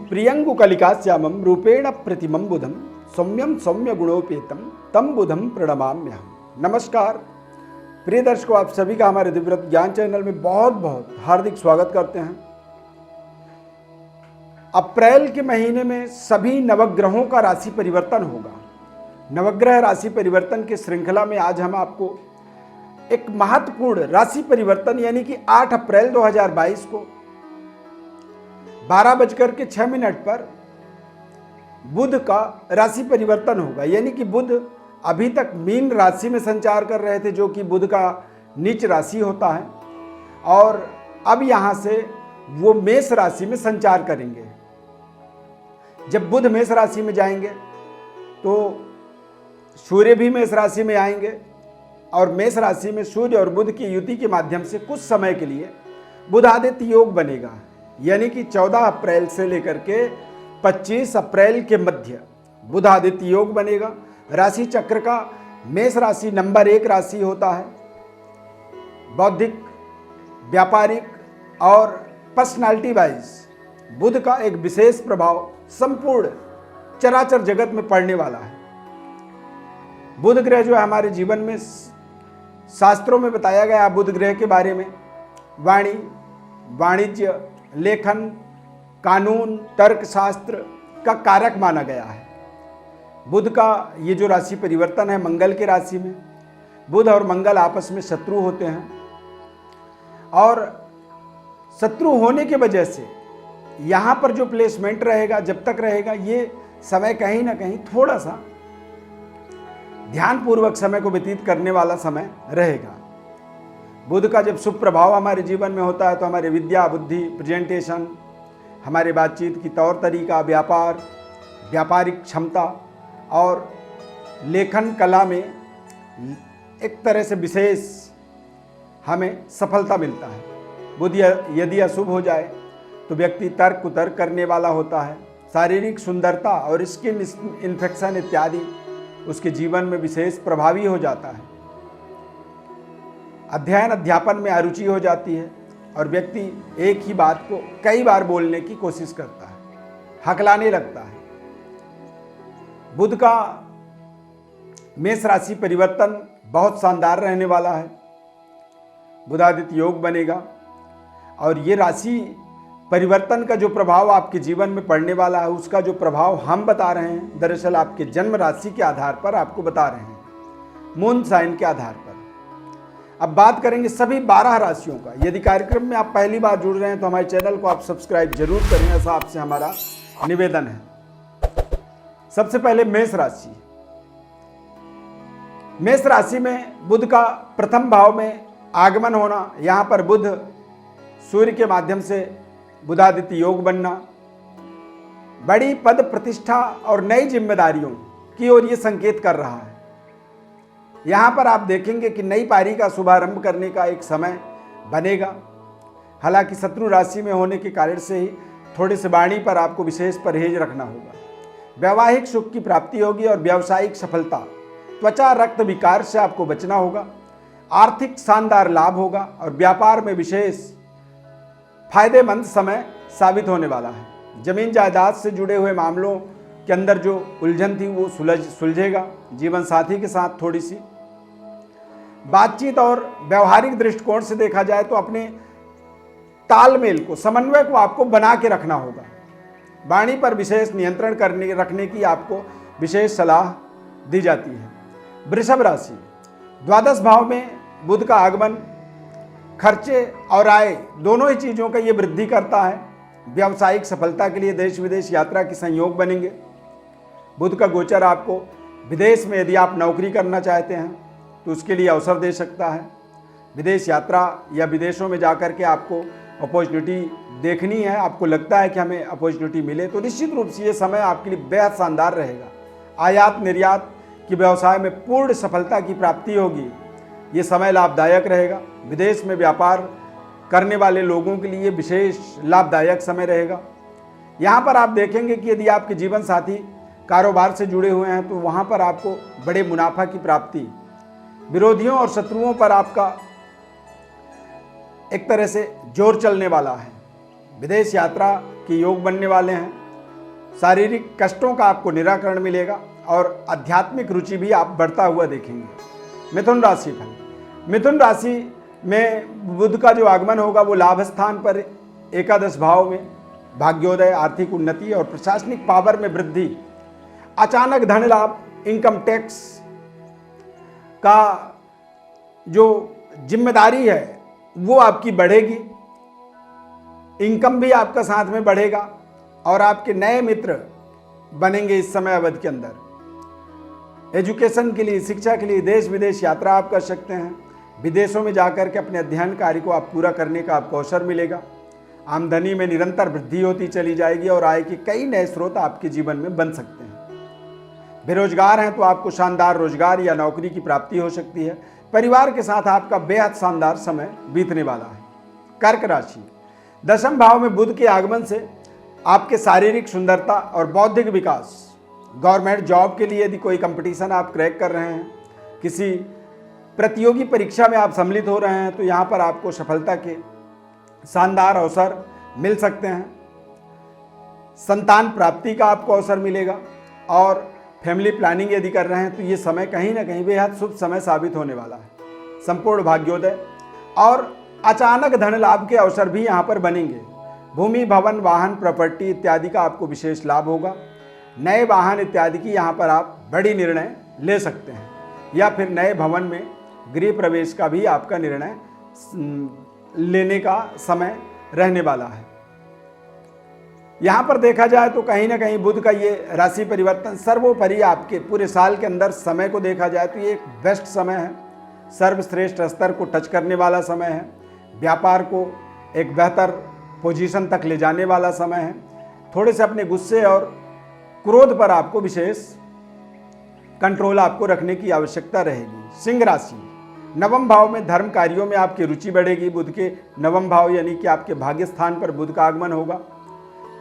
प्रियंगुकलिकाश्यामं रूपेण प्रतिमं बुधं सौम्यं सौम्य गुणोपेतम तम बुधं प्रणमाम्यहम्। नमस्कार प्रिय दर्शकों, आप सभी का हमारे दिव्यव्रत ज्ञान चैनल में बहुत बहुत हार्दिक स्वागत करते हैं। अप्रैल के महीने में सभी नवग्रहों का राशि परिवर्तन होगा। नवग्रह राशि परिवर्तन की श्रृंखला में आज हम आपको एक महत्वपूर्ण राशि परिवर्तन यानी कि 8 अप्रैल 2022 को 12:06 पर बुध का राशि परिवर्तन होगा। यानी कि बुध अभी तक मीन राशि में संचार कर रहे थे, जो कि बुध का नीच राशि होता है, और अब यहां से वो मेष राशि में संचार करेंगे। जब बुध मेष राशि में जाएंगे तो सूर्य भी मेष राशि में आएंगे, और मेष राशि में सूर्य और बुध की युति के माध्यम से कुछ समय के लिए बुधादित्य योग बनेगा। यानी कि 14 अप्रैल से लेकर के 25 अप्रैल के मध्य बुधादित्य योग बनेगा। राशि चक्र का मेष राशि नंबर 1 राशि होता है। बौद्धिक, व्यापारिक और पर्सनालिटी वाइज बुध का एक विशेष प्रभाव संपूर्ण चराचर जगत में पड़ने वाला है। बुध ग्रह जो है हमारे जीवन में, शास्त्रों में बताया गया बुध ग्रह के बारे में, वाणी, वाणिज्य, लेखन, कानून, तर्कशास्त्र का कारक माना गया है। बुध का ये जो राशि परिवर्तन है मंगल के राशि में, बुध और मंगल आपस में शत्रु होते हैं, और शत्रु होने की वजह से यहाँ पर जो प्लेसमेंट रहेगा, जब तक रहेगा, ये समय कहीं ना कहीं थोड़ा सा ध्यानपूर्वक समय को व्यतीत करने वाला समय रहेगा। बुध का जब शुभ प्रभाव हमारे जीवन में होता है तो हमारे विद्या, बुद्धि, प्रेजेंटेशन, हमारे बातचीत की तौर तरीका, व्यापार, व्यापारिक क्षमता और लेखन कला में एक तरह से विशेष हमें सफलता मिलता है। बुध यदि अशुभ हो जाए तो व्यक्ति तर्क कुतर्क करने वाला होता है। शारीरिक सुंदरता और स्किन इन्फेक्शन इत्यादि उसके जीवन में विशेष प्रभावी हो जाता है। अध्ययन अध्यापन में अरुचि हो जाती है, और व्यक्ति एक ही बात को कई बार बोलने की कोशिश करता है, हकलाने लगता है। बुध का मेष राशि परिवर्तन बहुत शानदार रहने वाला है। बुधादित्य योग बनेगा, और ये राशि परिवर्तन का जो प्रभाव आपके जीवन में पड़ने वाला है, उसका जो प्रभाव हम बता रहे हैं, दरअसल आपके जन्म राशि के आधार पर आपको बता रहे हैं, मून साइन के आधार पर। अब बात करेंगे सभी 12 राशियों का। यदि कार्यक्रम में आप पहली बार जुड़ रहे हैं तो हमारे चैनल को आप सब्सक्राइब जरूर करें, ऐसा आपसे हमारा निवेदन है। सबसे पहले मेष राशि। मेष राशि में बुध का प्रथम भाव में आगमन होना, यहां पर बुध सूर्य के माध्यम से बुधादित्य योग बनना, बड़ी पद प्रतिष्ठा और नई जिम्मेदारियों की ओर ये संकेत कर रहा है। यहां पर आप देखेंगे कि नई पारी का शुभारंभ करने का एक समय बनेगा। हालांकि शत्रु राशि में होने के कारण से ही थोड़े से वाणी पर आपको विशेष परहेज रखना होगा। वैवाहिक सुख की प्राप्ति होगी और व्यावसायिक सफलता, त्वचा रक्त विकार से आपको बचना होगा। आर्थिक शानदार लाभ होगा, और व्यापार में विशेष फायदेमंद समय साबित होने वाला है। जमीन जायदाद से जुड़े हुए मामलों के अंदर जो उलझन थी वो सुलझेगा। जीवन साथी के साथ थोड़ी सी बातचीत और व्यवहारिक दृष्टिकोण से देखा जाए तो अपने तालमेल को, समन्वय को आपको बना के रखना होगा। वाणी पर विशेष नियंत्रण रखने की आपको विशेष सलाह दी जाती है। वृषभ राशि। द्वादश भाव में बुध का आगमन खर्चे और आय दोनों ही चीज़ों का ये वृद्धि करता है। व्यावसायिक सफलता के लिए देश विदेश यात्रा के संयोग बनेंगे। बुध का गोचर आपको विदेश में यदि आप नौकरी करना चाहते हैं तो उसके लिए अवसर दे सकता है। विदेश यात्रा या विदेशों में जाकर के आपको अपॉर्चुनिटी देखनी है, आपको लगता है कि हमें अपॉर्चुनिटी मिले, तो निश्चित रूप से ये समय आपके लिए बेहद शानदार रहेगा। आयात निर्यात के व्यवसाय में पूर्ण सफलता की प्राप्ति होगी। ये समय लाभदायक रहेगा। विदेश में व्यापार करने वाले लोगों के लिए विशेष लाभदायक समय रहेगा। यहाँ पर आप देखेंगे कि यदि आपके जीवन साथी कारोबार से जुड़े हुए हैं तो वहाँ पर आपको बड़े मुनाफा की प्राप्ति, विरोधियों और शत्रुओं पर आपका एक तरह से जोर चलने वाला है। विदेश यात्रा के योग बनने वाले हैं। शारीरिक कष्टों का आपको निराकरण मिलेगा और आध्यात्मिक रुचि भी आप बढ़ता हुआ देखेंगे। मिथुन राशि फल। मिथुन राशि में बुध का जो आगमन होगा वो लाभ स्थान पर एकादश भाव में भाग्योदय, आर्थिक उन्नति और प्रशासनिक पावर में वृद्धि, अचानक धन लाभ, इनकम टैक्स का जो जिम्मेदारी है वो आपकी बढ़ेगी, इनकम भी आपका साथ में बढ़ेगा और आपके नए मित्र बनेंगे इस समय अवधि के अंदर। एजुकेशन के लिए, शिक्षा के लिए देश विदेश यात्रा आप कर सकते हैं। विदेशों में जाकर के अपने अध्ययन कार्य को आप पूरा करने का आपको अवसर मिलेगा। आमदनी में निरंतर वृद्धि होती चली जाएगी और आय के कई नए स्रोत आपके जीवन में बन सकते हैं। बेरोजगार हैं तो आपको शानदार रोजगार या नौकरी की प्राप्ति हो सकती है। परिवार के साथ आपका बेहद शानदार समय बीतने वाला है। कर्क राशि। दशम भाव में बुध के आगमन से आपके शारीरिक सुंदरता और बौद्धिक विकास, गवर्नमेंट जॉब के लिए यदि कोई कंपटीशन आप क्रैक कर रहे हैं, किसी प्रतियोगी परीक्षा में आप सम्मिलित हो रहे हैं, तो यहाँ पर आपको सफलता के शानदार अवसर मिल सकते हैं। संतान प्राप्ति का आपको अवसर मिलेगा और फैमिली प्लानिंग यदि कर रहे हैं तो ये समय कहीं ना कहीं बेहद शुभ समय साबित होने वाला है। संपूर्ण भाग्योदय और अचानक धन लाभ के अवसर भी यहाँ पर बनेंगे। भूमि, भवन, वाहन, प्रॉपर्टी इत्यादि का आपको विशेष लाभ होगा। नए वाहन इत्यादि की यहाँ पर आप बड़ी निर्णय ले सकते हैं या फिर नए भवन में गृह प्रवेश का भी आपका निर्णय लेने का समय रहने वाला है। यहाँ पर देखा जाए तो कहीं ना कहीं बुध का ये राशि परिवर्तन सर्वोपरि आपके पूरे साल के अंदर समय को देखा जाए तो ये एक बेस्ट समय है। सर्वश्रेष्ठ स्तर को टच करने वाला समय है। व्यापार को एक बेहतर पोजीशन तक ले जाने वाला समय है। थोड़े से अपने गुस्से और क्रोध पर आपको विशेष कंट्रोल आपको रखने की आवश्यकता रहेगी। सिंह राशि। नवम भाव में धर्म कार्यों में आपकी रुचि बढ़ेगी। बुध के नवम भाव यानी कि आपके भाग्य स्थान पर बुध का आगमन होगा।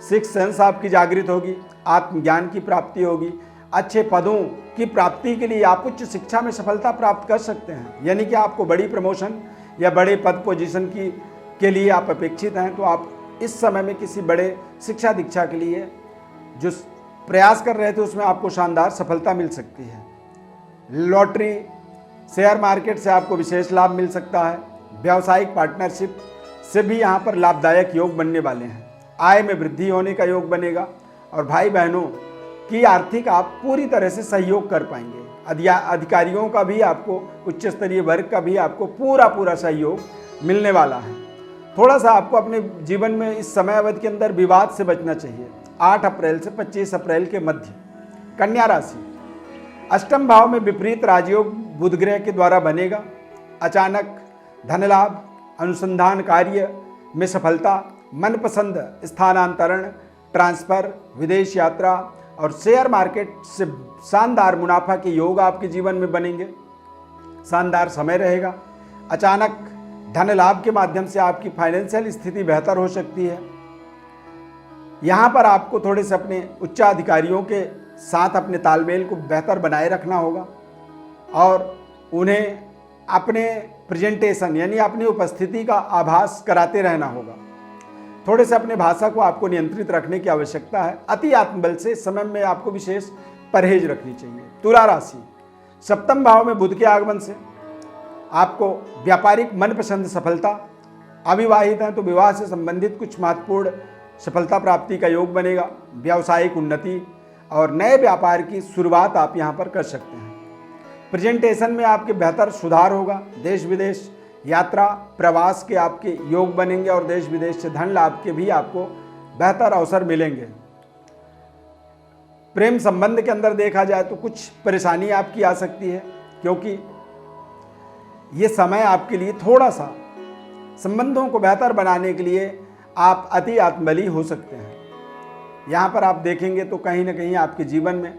सिक्स सेंस आपकी जागृत होगी। आत्मज्ञान की प्राप्ति होगी। अच्छे पदों की प्राप्ति के लिए आप उच्च शिक्षा में सफलता प्राप्त कर सकते हैं, यानी कि आपको बड़ी प्रमोशन या बड़े पद पोजीशन के लिए आप अपेक्षित हैं तो आप इस समय में किसी बड़े शिक्षा दीक्षा के लिए जो प्रयास कर रहे थे उसमें आपको शानदार सफलता मिल सकती है। लॉटरी, शेयर मार्केट से आपको विशेष लाभ मिल सकता है। व्यावसायिक पार्टनरशिप से भी यहाँ पर लाभदायक योग बनने वाले हैं। आय में वृद्धि होने का योग बनेगा और भाई बहनों की आर्थिक आप पूरी तरह से सहयोग कर पाएंगे। अधिकारियों का भी आपको, उच्च स्तरीय वर्ग का भी आपको पूरा सहयोग मिलने वाला है। थोड़ा सा आपको अपने जीवन में इस समय अवधि के अंदर विवाद से बचना चाहिए। 8 अप्रैल से 25 अप्रैल के मध्य। कन्या राशि। अष्टम भाव में विपरीत राजयोग बुध ग्रह के द्वारा बनेगा। अचानक धन लाभ, अनुसंधान कार्य में सफलता, मनपसंद स्थानांतरण, ट्रांसफर, विदेश यात्रा और शेयर मार्केट से शानदार मुनाफा के योग आपके जीवन में बनेंगे। शानदार समय रहेगा। अचानक धन लाभ के माध्यम से आपकी फाइनेंशियल स्थिति बेहतर हो सकती है। यहाँ पर आपको थोड़े से अपने उच्चाधिकारियों के साथ अपने तालमेल को बेहतर बनाए रखना होगा और उन्हें अपने प्रेजेंटेशन यानी अपनी उपस्थिति का आभास कराते रहना होगा। थोड़े से अपने भाषा को आपको नियंत्रित रखने की आवश्यकता है। अति आत्मबल से समय में आपको विशेष परहेज रखनी चाहिए। तुला राशि। सप्तम भाव में बुध के आगमन से आपको व्यापारिक मनपसंद सफलता, अविवाहित हैं तो विवाह से संबंधित कुछ महत्वपूर्ण सफलता प्राप्ति का योग बनेगा। व्यावसायिक उन्नति और नए व्यापार की शुरुआत आप यहाँ पर कर सकते हैं। प्रेजेंटेशन में आपके बेहतर सुधार होगा। देश विदेश यात्रा, प्रवास के आपके योग बनेंगे और देश विदेश से धन लाभ के भी आपको बेहतर अवसर मिलेंगे। प्रेम संबंध के अंदर देखा जाए तो कुछ परेशानी आपकी आ सकती है, क्योंकि ये समय आपके लिए थोड़ा सा संबंधों को बेहतर बनाने के लिए आप अति आत्मबली हो सकते हैं। यहाँ पर आप देखेंगे तो कहीं ना कहीं आपके जीवन में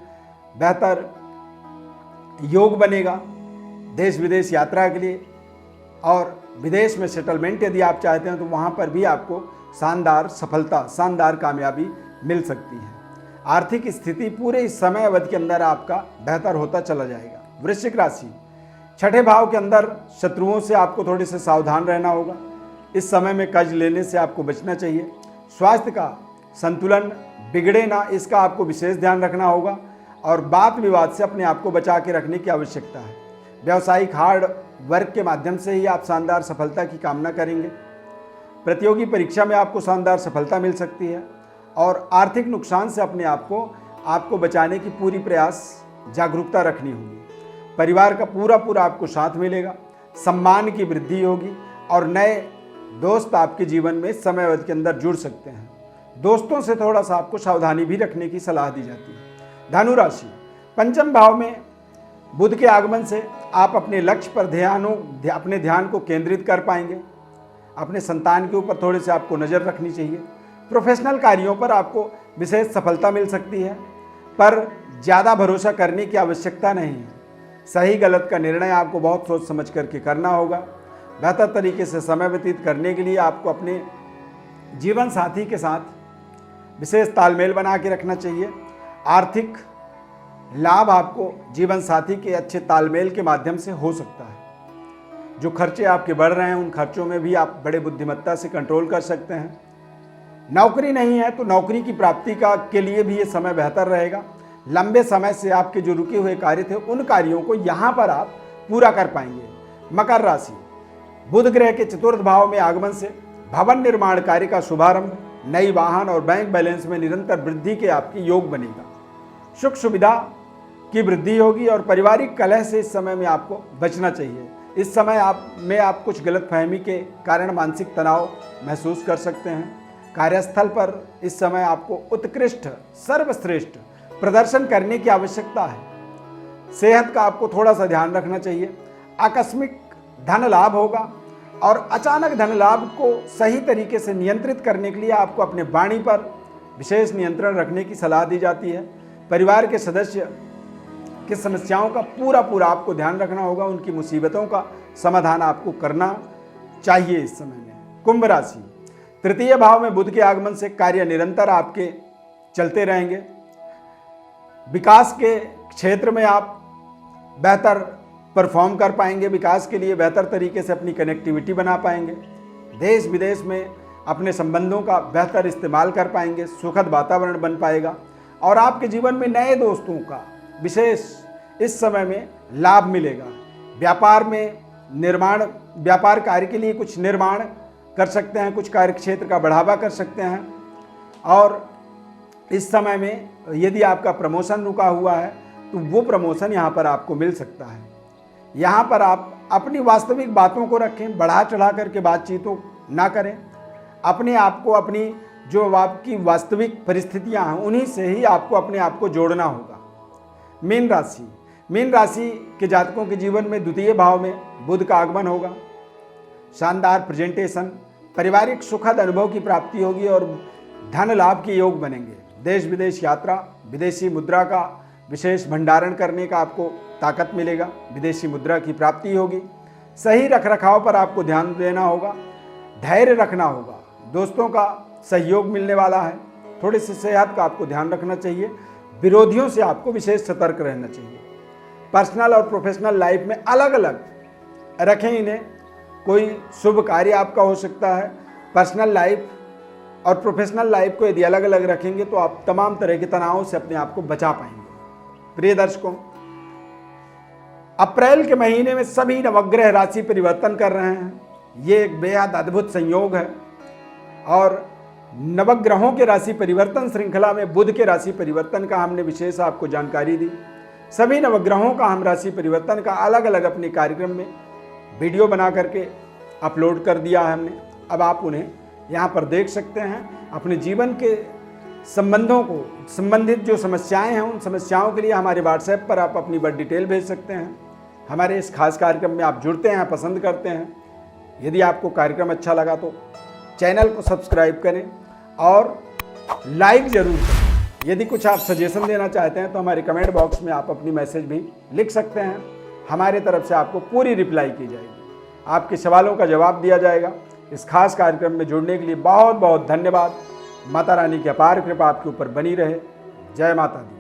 बेहतर योग बनेगा देश विदेश यात्रा के लिए, और विदेश में सेटलमेंट यदि आप चाहते हैं तो वहाँ पर भी आपको शानदार सफलता, शानदार कामयाबी मिल सकती है। आर्थिक स्थिति पूरे इस समय अवधि के अंदर आपका बेहतर होता चला जाएगा। वृश्चिक राशि। छठे भाव के अंदर शत्रुओं से आपको थोड़े से सावधान रहना होगा। इस समय में कर्ज लेने से आपको बचना चाहिए। स्वास्थ्य का संतुलन बिगड़े ना, इसका आपको विशेष ध्यान रखना होगा और वाद विवाद से अपने आप को बचा के रखने की आवश्यकता है। व्यावसायिक हार्ड वर्क के माध्यम से ही आप शानदार सफलता की कामना करेंगे। प्रतियोगी परीक्षा में आपको शानदार सफलता मिल सकती है और आर्थिक नुकसान से अपने आप को बचाने की पूरी प्रयास जागरूकता रखनी होगी। परिवार का पूरा आपको साथ मिलेगा, सम्मान की वृद्धि होगी और नए दोस्त आपके जीवन में समय अवधि के अंदर जुड़ सकते हैं। दोस्तों से थोड़ा सा आपको सावधानी भी रखने की सलाह दी जाती है। धनु राशि, पंचम भाव में बुध के आगमन से आप अपने लक्ष्य पर अपने ध्यान को केंद्रित कर पाएंगे। अपने संतान के ऊपर थोड़े से आपको नज़र रखनी चाहिए। प्रोफेशनल कार्यों पर आपको विशेष सफलता मिल सकती है, पर ज़्यादा भरोसा करने की आवश्यकता नहीं है। सही गलत का निर्णय आपको बहुत सोच समझ करके करना होगा। बेहतर तरीके से समय व्यतीत करने के लिए आपको अपने जीवन साथी के साथ विशेष तालमेल बना के रखना चाहिए। आर्थिक लाभ आपको जीवन साथी के अच्छे तालमेल के माध्यम से हो सकता है। जो खर्चे आपके बढ़ रहे हैं उन खर्चों में भी आप बड़े बुद्धिमत्ता से कंट्रोल कर सकते हैं। नौकरी नहीं है तो नौकरी की प्राप्ति के लिए भी ये समय बेहतर रहेगा। लंबे समय से आपके जो रुके हुए कार्य थे उन कार्यों को यहाँ पर आप पूरा कर पाएंगे। मकर राशि, बुध ग्रह के चतुर्थ भाव में आगमन से भवन निर्माण कार्य का शुभारंभ, नई वाहन और बैंक बैलेंस में निरंतर वृद्धि के आपके योग बनेगा। सुख सुविधा की वृद्धि होगी और पारिवारिक कलह से इस समय में आपको बचना चाहिए। इस समय आप कुछ गलतफहमी के कारण मानसिक तनाव महसूस कर सकते हैं। कार्यस्थल पर इस समय आपको उत्कृष्ट सर्वश्रेष्ठ प्रदर्शन करने की आवश्यकता है। सेहत का आपको थोड़ा सा ध्यान रखना चाहिए। आकस्मिक धन लाभ होगा और अचानक धन लाभ को सही तरीके से नियंत्रित करने के लिए आपको अपने वाणी पर विशेष नियंत्रण रखने की सलाह दी जाती है। परिवार के सदस्य की समस्याओं का पूरा आपको ध्यान रखना होगा। उनकी मुसीबतों का समाधान आपको करना चाहिए इस समय में। कुंभ राशि, तृतीय भाव में बुध के आगमन से कार्य निरंतर आपके चलते रहेंगे। विकास के क्षेत्र में आप बेहतर परफॉर्म कर पाएंगे। विकास के लिए बेहतर तरीके से अपनी कनेक्टिविटी बना पाएंगे। देश विदेश में अपने संबंधों का बेहतर इस्तेमाल कर पाएंगे। सुखद वातावरण बन पाएगा और आपके जीवन में नए दोस्तों का विशेष इस समय में लाभ मिलेगा। व्यापार कार्य के लिए कुछ निर्माण कर सकते हैं, कुछ कार्य क्षेत्र का बढ़ावा कर सकते हैं। और इस समय में यदि आपका प्रमोशन रुका हुआ है तो वो प्रमोशन यहाँ पर आपको मिल सकता है। यहाँ पर आप अपनी वास्तविक बातों को रखें, बढ़ा चढ़ा करके बातचीतों ना करें। अपने आप को अपनी जो आपकी वास्तविक परिस्थितियाँ हैं उन्हीं से ही आपको अपने आप को जोड़ना होगा। मीन राशि के जातकों के जीवन में द्वितीय भाव में बुध का आगमन होगा। शानदार प्रेजेंटेशन, पारिवारिक सुखद अनुभव की प्राप्ति होगी और धन लाभ के योग बनेंगे। देश विदेश यात्रा, विदेशी मुद्रा का विशेष भंडारण करने का आपको ताकत मिलेगा। विदेशी मुद्रा की प्राप्ति होगी। सही रखरखाव पर आपको ध्यान देना होगा। धैर्य रखना होगा। दोस्तों का सहयोग मिलने वाला है। थोड़ी सी सेहत का आपको ध्यान रखना चाहिए। विरोधियों से आपको विशेष सतर्क रहना चाहिए। पर्सनल और प्रोफेशनल लाइफ में अलग अलग रखें इन्हें। कोई शुभ कार्य आपका हो सकता है। पर्सनल लाइफ और प्रोफेशनल लाइफ को यदि अलग अलग रखेंगे तो आप तमाम तरह के तनावों से अपने आप को बचा पाएंगे। प्रिय दर्शकों, अप्रैल के महीने में सभी नवग्रह राशि परिवर्तन कर रहे हैं। ये एक बेहद अद्भुत संयोग है और नवग्रहों के राशि परिवर्तन श्रृंखला में बुध के राशि परिवर्तन का हमने विशेष आपको जानकारी दी। सभी नवग्रहों का हम राशि परिवर्तन का अलग अलग अपने कार्यक्रम में वीडियो बना करके अपलोड कर दिया है हमने। अब आप उन्हें यहाँ पर देख सकते हैं। अपने जीवन के संबंधित जो समस्याएं हैं उन समस्याओं के लिए हमारे व्हाट्सएप पर आप अपनी बड़ी डिटेल भेज सकते हैं। हमारे इस खास कार्यक्रम में आप जुड़ते हैं, पसंद करते हैं। यदि आपको कार्यक्रम अच्छा लगा तो चैनल को सब्सक्राइब करें और लाइक जरूर करें। यदि कुछ आप सजेशन देना चाहते हैं तो हमारे कमेंट बॉक्स में आप अपनी मैसेज भी लिख सकते हैं। हमारे तरफ से आपको पूरी रिप्लाई की जाएगी। आपके सवालों का जवाब दिया जाएगा। इस खास कार्यक्रम में जुड़ने के लिए बहुत बहुत धन्यवाद। माता रानी की अपार कृपा आपके ऊपर बनी रहे। जय माता दी।